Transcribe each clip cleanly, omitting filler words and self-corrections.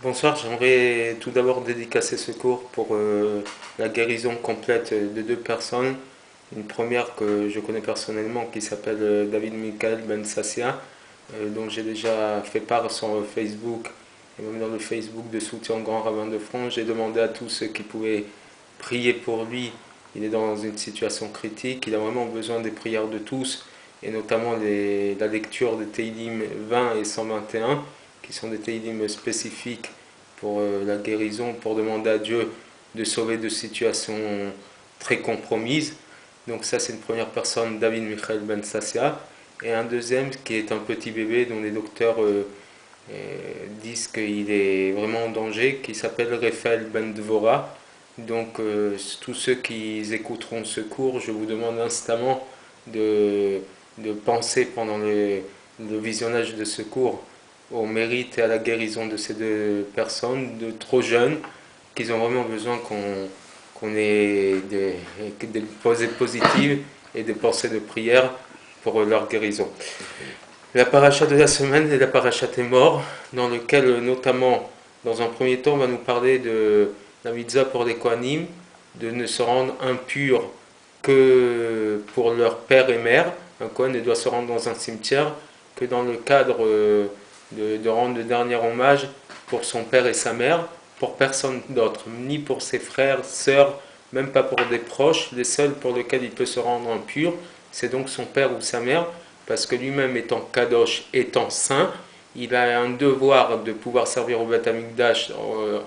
Bonsoir, j'aimerais tout d'abord dédicacer ce cours pour la guérison complète de deux personnes. Une première que je connais personnellement qui s'appelle David Michael Ben Sassia, dont j'ai déjà fait part sur Facebook et même dans le Facebook de soutien au Grand Rabbin de France. J'ai demandé à tous ceux qui pouvaient prier pour lui. Il est dans une situation critique, il a vraiment besoin des prières de tous et notamment la lecture des Teilim 20 et 121 qui sont des télim spécifiques pour la guérison, pour demander à Dieu de sauver de situations très compromises. Donc ça c'est une première personne, David Michael Ben Sassia, et un deuxième qui est un petit bébé dont les docteurs disent qu'il est vraiment en danger, qui s'appelle Raphaël Ben Dvora. Donc tous ceux qui écouteront ce cours, je vous demande instamment de penser pendant le visionnage de ce cours au mérite et à la guérison de ces deux personnes, de trop jeunes, qu'ils ont vraiment besoin qu'on ait des pensées positives et des pensées de prière pour leur guérison. La paracha de la semaine est la paracha des morts, dans lequel notamment, dans un premier temps, on va nous parler de la mitzvah pour les Kohanim, de ne se rendre impurs que pour leur père et mère. Un Kohen ne doit se rendre dans un cimetière que dans le cadre de rendre le dernier hommage pour son père et sa mère, pour personne d'autre, ni pour ses frères, sœurs, même pas pour des proches. Les seuls pour lesquels il peut se rendre impur, c'est donc son père ou sa mère, parce que lui-même étant kadosh, étant saint, il a un devoir de pouvoir servir au Beth Amikdash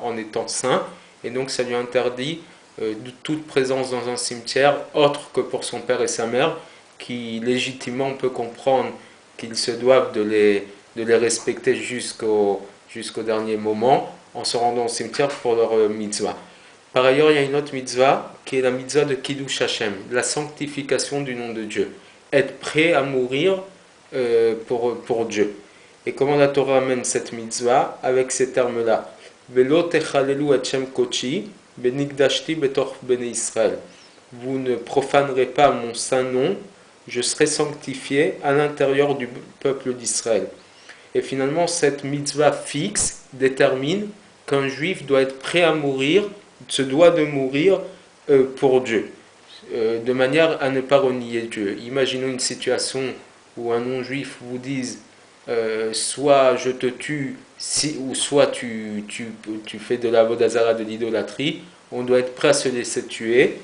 en étant saint, et donc ça lui interdit de toute présence dans un cimetière autre que pour son père et sa mère, qui légitimement peut comprendre qu'ils se doivent de les respecter jusqu'au dernier moment en se rendant au cimetière pour leur mitzvah. Par ailleurs, il y a une autre mitzvah qui est la mitzvah de Kiddush Hashem, la sanctification du nom de Dieu. Être prêt à mourir pour Dieu. Et comment la Torah amène cette mitzvah? Avec ces termes-là. Velo techalelu et Shem kochi, benigdashti betor bene Israël. Vous ne profanerez pas mon saint nom, je serai sanctifié à l'intérieur du peuple d'Israël. Et finalement, cette mitzvah fixe détermine qu'un juif doit être prêt à mourir, se doit de mourir pour Dieu, de manière à ne pas renier Dieu. Imaginons une situation où un non-juif vous dise soit je te tue, ou soit tu fais de la vodazara, de l'idolâtrie. On doit être prêt à se laisser tuer.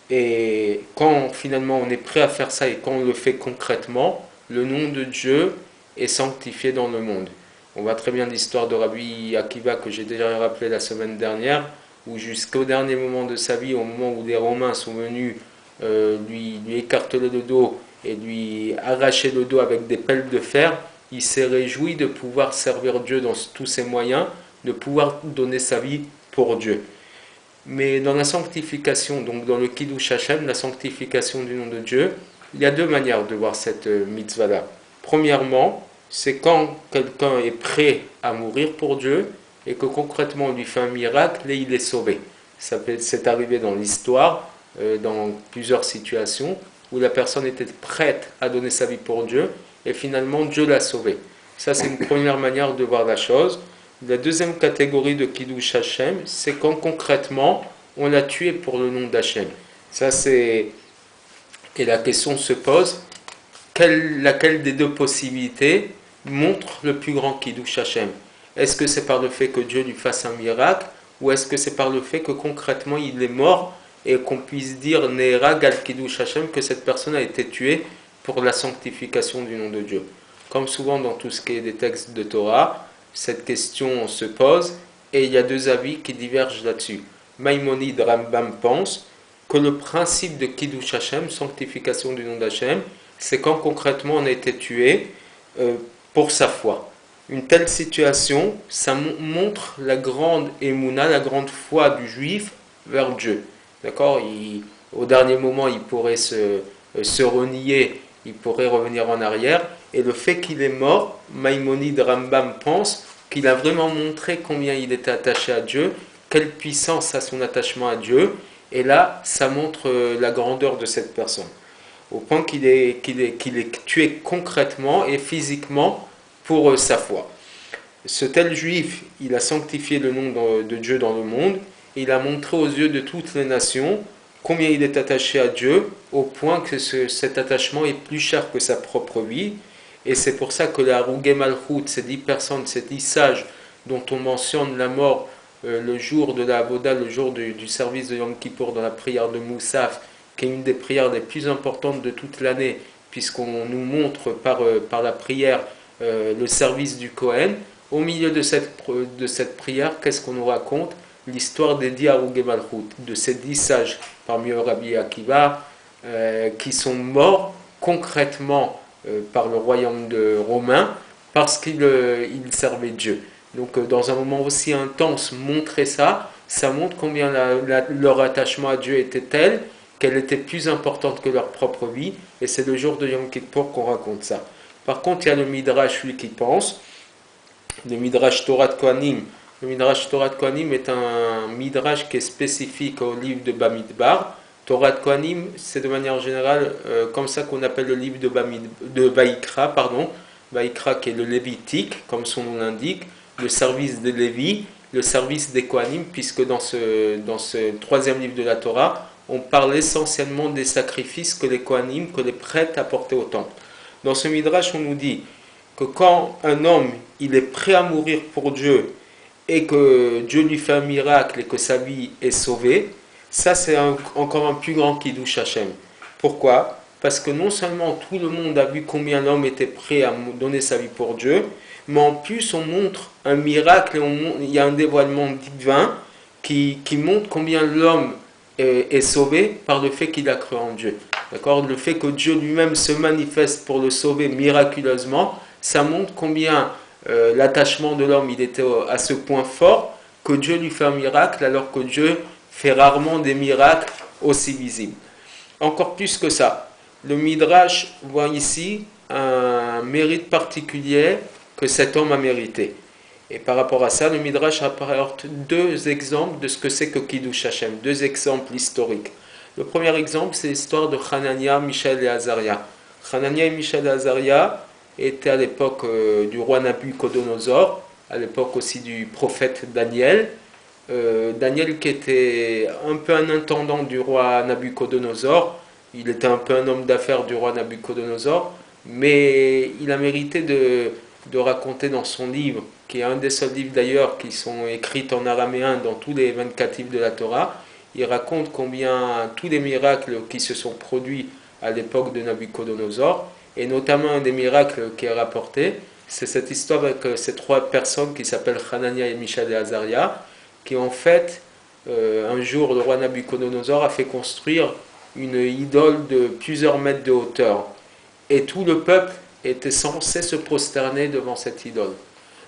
Et quand finalement on est prêt à faire ça et quand on le fait concrètement, le nom de Dieu est sanctifié dans le monde. On voit très bien l'histoire de Rabbi Akiva que j'ai déjà rappelé la semaine dernière, où jusqu'au dernier moment de sa vie, au moment où les Romains sont venus lui écarteler le dos et lui arracher le dos avec des pelles de fer, il s'est réjoui de pouvoir servir Dieu dans tous ses moyens, de pouvoir donner sa vie pour Dieu. Mais dans la sanctification, donc dans le Kiddush Hashem, la sanctification du nom de Dieu, il y a deux manières de voir cette mitzvah-là. Premièrement, c'est quand quelqu'un est prêt à mourir pour Dieu et que concrètement on lui fait un miracle et il est sauvé. C'est arrivé dans l'histoire, dans plusieurs situations, où la personne était prête à donner sa vie pour Dieu et finalement Dieu l'a sauvé. Ça, c'est une première manière de voir la chose. La deuxième catégorie de Kiddush Hashem, c'est quand concrètement on l'a tué pour le nom d'Hachem. Ça c'est... Et la question se pose, laquelle des deux possibilités montre le plus grand Kiddush Hashem? Est-ce que c'est par le fait que Dieu lui fasse un miracle, ou est-ce que c'est par le fait que concrètement il est mort et qu'on puisse dire Neera Gal Kiddush Hashem, que cette personne a été tuée pour la sanctification du nom de Dieu? Comme souvent dans tout ce qui est des textes de Torah, cette question se pose et il y a deux avis qui divergent là-dessus. Maïmonide Rambam pense que le principe de Kiddush Hashem, sanctification du nom d'Hachem, c'est quand concrètement on a été tué pour sa foi. Une telle situation, ça montre la grande émouna, la grande foi du juif vers Dieu. D'accord? Au dernier moment, il pourrait se renier, il pourrait revenir en arrière. Et le fait qu'il est mort, Maïmonide Rambam pense qu'il a vraiment montré combien il était attaché à Dieu, quelle puissance a son attachement à Dieu. Et là, ça montre la grandeur de cette personne. Au point qu'il est tué concrètement et physiquement pour sa foi. ce tel juif, il a sanctifié le nom de Dieu dans le monde, et il a montré aux yeux de toutes les nations combien il est attaché à Dieu, au point que cet attachement est plus cher que sa propre vie. Et c'est pour ça que les Harugé Malchut, ces 10 personnes, ces 10 sages dont on mentionne la mort le jour de la Avoda, le jour du service de Yom Kippour dans la prière de Moussaf, qui est une des prières les plus importantes de toute l'année, puisqu'on nous montre par la prière le service du Kohen. Au milieu de cette prière, qu'est-ce qu'on nous raconte? L'histoire des 10 Harugé Malchut, de ces 10 sages, parmi eux Rabbi Akiva, qui sont morts concrètement par le royaume romain, parce qu'ils servaient Dieu. Donc dans un moment aussi intense, montrer ça, ça montre combien leur attachement à Dieu était tel qu'elle était plus importante que leur propre vie, et c'est le jour de Yom Kippour qu'on raconte ça. Par contre, il y a le Midrash, lui, qui pense, le Midrash Torah de Kohanim. Le Midrash Torah de Kohanim est un Midrash qui est spécifique au livre de Bamidbar. Torah de Kohanim, c'est de manière générale comme ça qu'on appelle le livre de Vaïkra, pardon. Vaïkra qui est le Lévitique, comme son nom l'indique, le service des Lévis, le service des Kohanim, puisque dans ce troisième livre de la Torah, on parle essentiellement des sacrifices que les Kohanim, que les prêtres apportaient au temple. Dans ce Midrash, on nous dit que quand un homme il est prêt à mourir pour Dieu et que Dieu lui fait un miracle et que sa vie est sauvée, ça c'est encore un plus grand Kiddush Hashem. Pourquoi? Parce que non seulement tout le monde a vu combien l'homme était prêt à donner sa vie pour Dieu, mais en plus on montre un miracle et il y a un dévoilement divin qui montre combien l'homme est sauvé par le fait qu'il a cru en Dieu. D'accord? Le fait que Dieu lui-même se manifeste pour le sauver miraculeusement, ça montre combien l'attachement de l'homme il était à ce point fort que Dieu lui fait un miracle alors que Dieu fait rarement des miracles aussi visibles. Encore plus que ça, le Midrash voit ici un mérite particulier que cet homme a mérité. Et par rapport à ça, le Midrash apporte deux exemples de ce que c'est que Kiddush Hashem, deux exemples historiques. Le premier exemple, c'est l'histoire de Hanania, Mishaël et Azaria. Hanania et Mishaël et Azaria étaient à l'époque du roi Nabucodonosor, à l'époque aussi du prophète Daniel. Daniel qui était un peu un intendant du roi Nabucodonosor, il était un peu un homme d'affaires du roi Nabucodonosor, mais il a mérité de raconter dans son livre, qui est un des seuls livres d'ailleurs qui sont écrits en araméen dans tous les 24 livres de la Torah, il raconte combien tous les miracles qui se sont produits à l'époque de Nabucodonosor, et notamment un des miracles qui est rapporté, c'est cette histoire avec ces trois personnes qui s'appellent Hanania et Mishaël et Azaria, qui en fait, un jour, le roi Nabucodonosor a fait construire une idole de plusieurs mètres de hauteur. Et tout le peuple était censé se prosterner devant cette idole.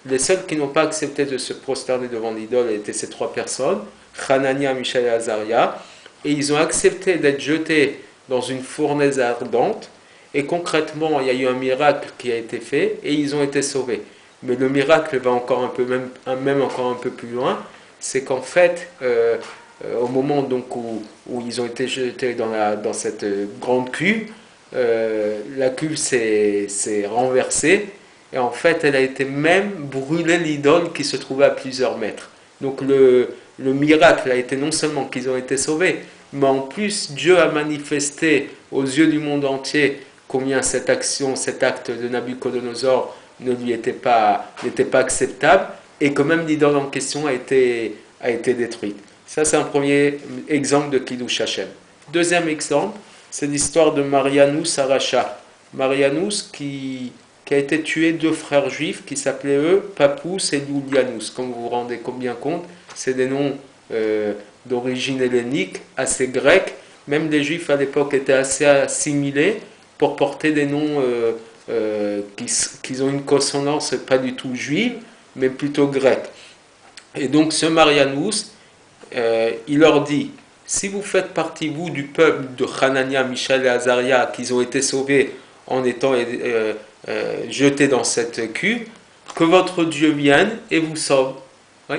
Les seuls qui n'ont pas accepté de se prosterner devant l'idole étaient ces trois personnes, Hanania, Mishaël et Azaria, et ils ont accepté d'être jetés dans une fournaise ardente, et concrètement, il y a eu un miracle qui a été fait, et ils ont été sauvés. Mais le miracle va encore même encore un peu plus loin, c'est qu'en fait, au moment donc où ils ont été jetés dans cette grande cuve, la cuve s'est renversée, et en fait, elle a été même brûlée l'idole qui se trouvait à plusieurs mètres. Donc le miracle a été non seulement qu'ils ont été sauvés, mais en plus Dieu a manifesté aux yeux du monde entier combien cette action, cet acte de Nabucodonosor n'était pas acceptable, et que même l'idole en question a été détruite. Ça, c'est un premier exemple de Kiddush Hashem. Deuxième exemple, c'est l'histoire de Marianus Aracha. Marianus qui a été tué deux frères juifs qui s'appelaient eux Pappus et Loulianus. Comme vous vous rendez bien compte, c'est des noms d'origine hellénique, assez grecs. Même les juifs à l'époque étaient assez assimilés pour porter des noms qui ont une consonance pas du tout juive, mais plutôt grecque. Et donc ce Marianus, il leur dit, si vous faites partie, vous, du peuple de Hanania, Mishaël et Azaria, qui ont été sauvés en étant jetés dans cette cuve, que votre Dieu vienne et vous sauve. Oui.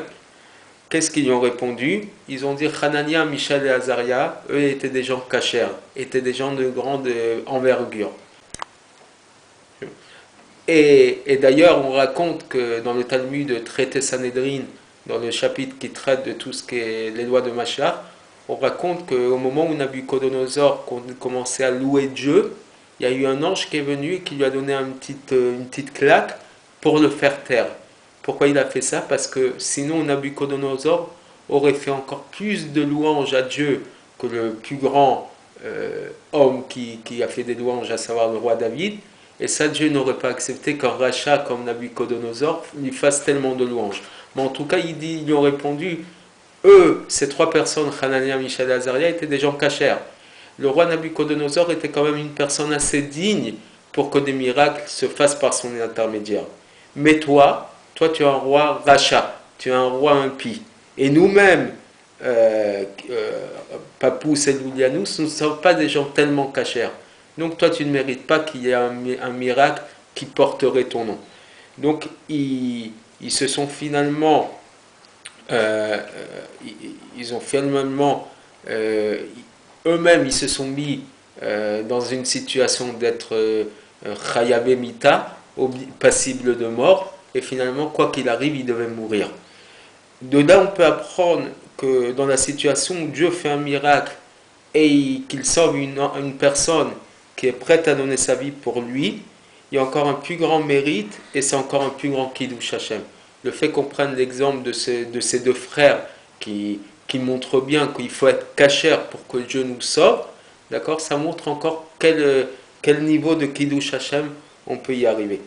Qu'est-ce qu'ils ont répondu? Ils ont dit, Hanania, Mishaël et Azaria, eux étaient des gens cachers, étaient des gens de grande envergure. Et d'ailleurs, on raconte que dans le Talmud traité Sanhedrin, dans le chapitre qui traite de tout ce qui est les lois de Mashiach, on raconte qu'au moment où Nabucodonosor commençait à louer Dieu, il y a eu un ange qui est venu et qui lui a donné une petite claque pour le faire taire. Pourquoi il a fait ça? Parce que sinon Nabucodonosor aurait fait encore plus de louanges à Dieu que le plus grand homme qui a fait des louanges, à savoir le roi David. Et ça, Dieu n'aurait pas accepté qu'un rachat comme Nabucodonosor lui fasse tellement de louanges. Mais en tout cas, ils lui ont répondu, eux, ces trois personnes, Hanania, Mishaël et Azaria, étaient des gens cachers. Le roi Nabucodonosor était quand même une personne assez digne pour que des miracles se fassent par son intermédiaire. Mais toi tu es un roi rachat, tu es un roi impie. Et nous-mêmes, Papous et Loulianous, nous ne sommes pas des gens tellement cachers. Donc toi, tu ne mérites pas qu'il y ait un miracle qui porterait ton nom. Donc ils se sont finalement, ils ont finalement, eux-mêmes, ils se sont mis dans une situation d'être Chayabe Mita, passible de mort, et finalement, quoi qu'il arrive, ils devaient mourir. De là, on peut apprendre que dans la situation où Dieu fait un miracle et qu'il sauve une personne qui est prête à donner sa vie pour lui, il y a encore un plus grand mérite et c'est encore un plus grand Kiddush Hashem. Le fait qu'on prenne l'exemple de ces deux frères qui montrent bien qu'il faut être cachère pour que Dieu nous sauve, d'accord, ça montre encore quel niveau de Kiddush Hashem on peut y arriver.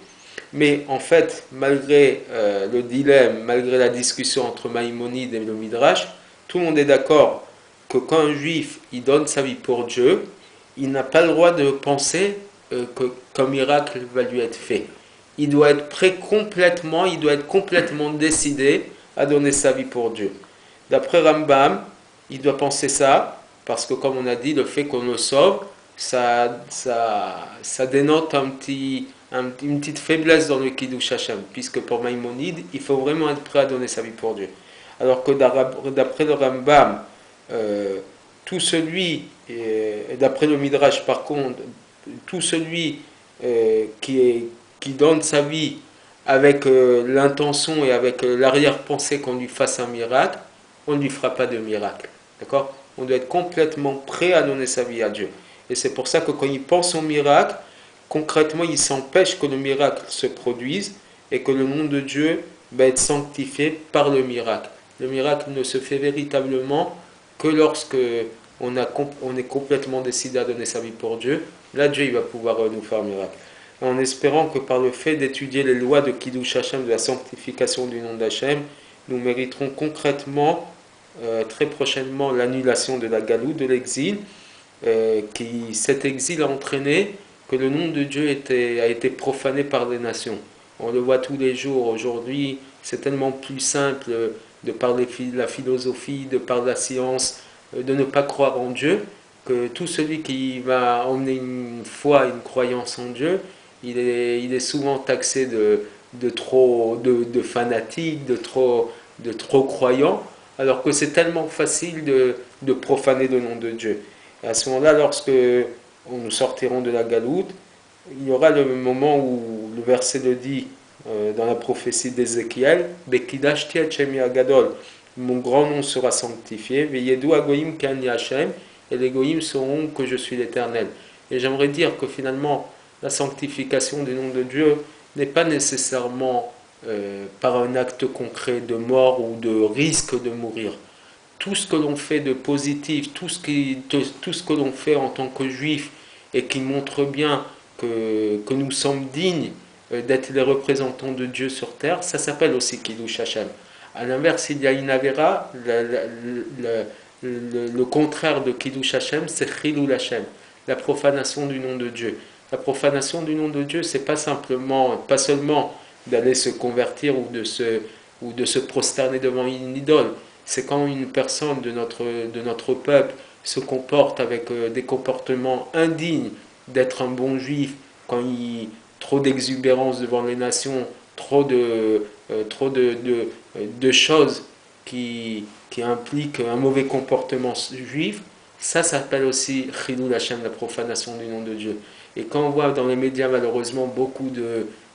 Mais en fait, malgré le dilemme, malgré la discussion entre Maïmonide et le Midrash, tout le monde est d'accord que quand un juif il donne sa vie pour Dieu, il n'a pas le droit de penser qu'un miracle va lui être fait. Il doit être prêt complètement, il doit être complètement décidé à donner sa vie pour Dieu. D'après Rambam, il doit penser ça, parce que comme on a dit, le fait qu'on le sauve, ça dénote une petite faiblesse dans le Kiddush Hashem, puisque pour Maïmonide, il faut vraiment être prêt à donner sa vie pour Dieu. Alors que d'après le Rambam, tout celui, d'après le Midrash par contre, tout celui qui donne sa vie avec l'intention et avec l'arrière-pensée qu'on lui fasse un miracle, on ne lui fera pas de miracle. D'accord? On doit être complètement prêt à donner sa vie à Dieu. Et c'est pour ça que quand il pense au miracle, concrètement, il s'empêche que le miracle se produise et que le nom de Dieu va être sanctifié par le miracle. Le miracle ne se fait véritablement que lorsque on est complètement décidé à donner sa vie pour Dieu. Là, Dieu il va pouvoir nous faire un miracle. En espérant que par le fait d'étudier les lois de Kiddush Hashem, de la sanctification du nom d'Hachem, nous mériterons concrètement, très prochainement, l'annulation de la galoute, de l'exil, cet exil a entraîné que le nom de Dieu a été profané par les nations. On le voit tous les jours. Aujourd'hui, c'est tellement plus simple de parler de la philosophie, de parler de la science, de ne pas croire en Dieu, que tout celui qui va emmener une foi, une croyance en Dieu, il est souvent taxé de fanatique, de trop croyant, alors que c'est tellement facile de profaner le nom de Dieu. Et à ce moment-là, lorsque nous sortirons de la galoute, il y aura le moment où le verset le dit dans la prophétie d'Ézéchiel, Bekidashti Hachem Gadol, mon grand nom sera sanctifié, Veyedu Agoyim Kani Hachem, et les Goyim sauront que je suis l'Éternel. Et j'aimerais dire que finalement, la sanctification du nom de Dieu n'est pas nécessairement par un acte concret de mort ou de risque de mourir. Tout ce que l'on fait de positif, tout ce que l'on fait en tant que juif et qui montre bien que nous sommes dignes d'être les représentants de Dieu sur terre, ça s'appelle aussi Kiddush Hashem. À l'inverse, il y a une avéra, le contraire de Kiddush Hashem, c'est Chilul Hashem, la profanation du nom de Dieu. La profanation du nom de Dieu, c'est pas seulement d'aller se convertir ou de se prosterner devant une idole. C'est quand une personne de notre peuple se comporte avec des comportements indignes d'être un bon juif, quand il trop d'exubérance devant les nations, trop de choses qui impliquent un mauvais comportement juif, ça s'appelle aussi Chilul Hashem, la profanation du nom de Dieu. Et quand on voit dans les médias malheureusement beaucoup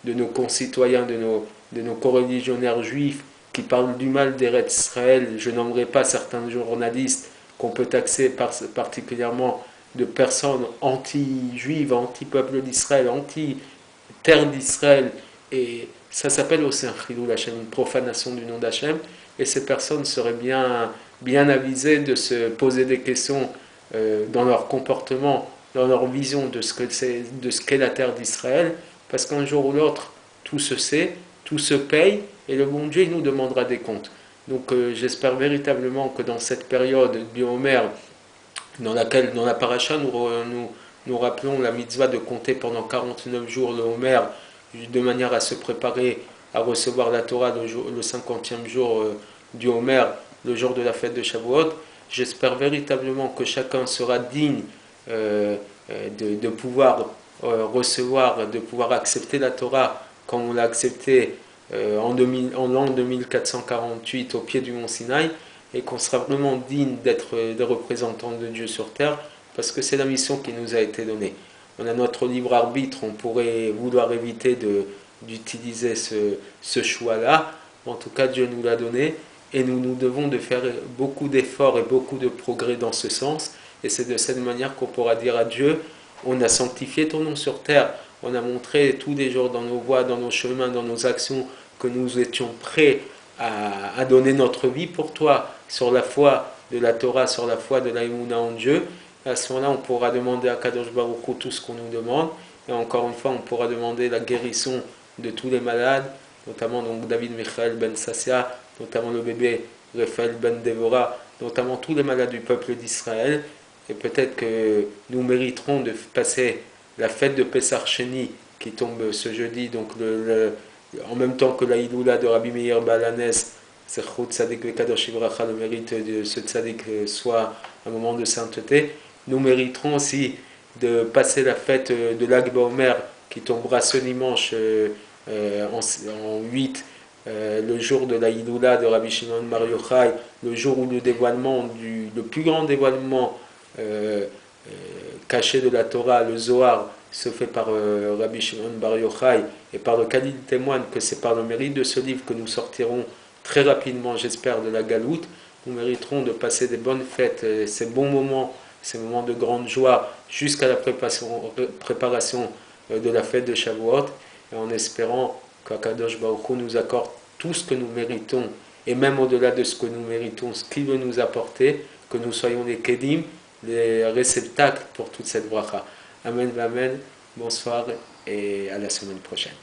de nos concitoyens, de nos coreligionnaires juifs qui parlent du mal d'Eretz Israël. Je nommerai pas certains journalistes qu'on peut taxer particulièrement de personnes anti-juives, anti-peuple d'Israël, anti-terre d'Israël. Et ça s'appelle aussi un chilul Hashem, une profanation du nom d'Hachem. Et ces personnes seraient bien avisées de se poser des questions dans leur comportement, dans leur vision de ce qu'est la terre d'Israël, parce qu'un jour ou l'autre, tout se sait, tout se paye, et le bon Dieu il nous demandera des comptes. Donc j'espère véritablement que dans cette période du Homer, dans la paracha, nous rappelons la mitzvah de compter pendant 49 jours le Homer, de manière à se préparer à recevoir la Torah le 50e jour du Homer, le jour de la fête de Shavuot. J'espère véritablement que chacun sera digne de pouvoir recevoir, de pouvoir accepter la Torah comme on l'a accepté en l'an 2448 au pied du mont Sinaï, et qu'on sera vraiment digne d'être des représentants de Dieu sur terre, parce que c'est la mission qui nous a été donnée. On a notre libre arbitre, on pourrait vouloir éviter d'utiliser ce choix-là. En tout cas, Dieu nous l'a donné, et nous devons de faire beaucoup d'efforts et beaucoup de progrès dans ce sens. Et c'est de cette manière qu'on pourra dire à Dieu, on a sanctifié ton nom sur terre, on a montré tous les jours dans nos voies, dans nos chemins, dans nos actions, que nous étions prêts à donner notre vie pour toi, sur la foi de la Torah, sur la foi de la Emouna en Dieu. À ce moment-là, on pourra demander à Kadosh Baruch Hu tout ce qu'on nous demande. Et encore une fois, on pourra demander la guérison de tous les malades, notamment donc David Michael Ben Sassia, notamment le bébé Raphaël Ben Devora, notamment tous les malades du peuple d'Israël. Et peut-être que nous mériterons de passer la fête de Pessar Sheni qui tombe ce jeudi, donc en même temps que la Hiloula de Rabbi Meir Balanès, Zechut Tzadik Vekadosh Ivracha, le mérite de ce Tzadik soit un moment de sainteté. Nous mériterons aussi de passer la fête de l'Ag Baomer qui tombera ce dimanche en 8, le jour de la Hiloula de Rabbi Shimon Bar Yochai, le jour où le plus grand dévoilement caché de la Torah, le Zohar, se fait par Rabbi Shimon Bar Yochai, et par lequel il témoigne que c'est par le mérite de ce livre que nous sortirons très rapidement, j'espère, de la Galoute. Nous mériterons de passer des bonnes fêtes, ces bons moments, ces moments de grande joie, jusqu'à la préparation de la fête de Shavuot, et en espérant qu'Akadosh Baruch Hu nous accorde tout ce que nous méritons, et même au-delà de ce que nous méritons, ce qu'il veut nous apporter, que nous soyons les Kedim, les réceptacles pour toute cette bracha. Amen, amen, bonsoir et à la semaine prochaine.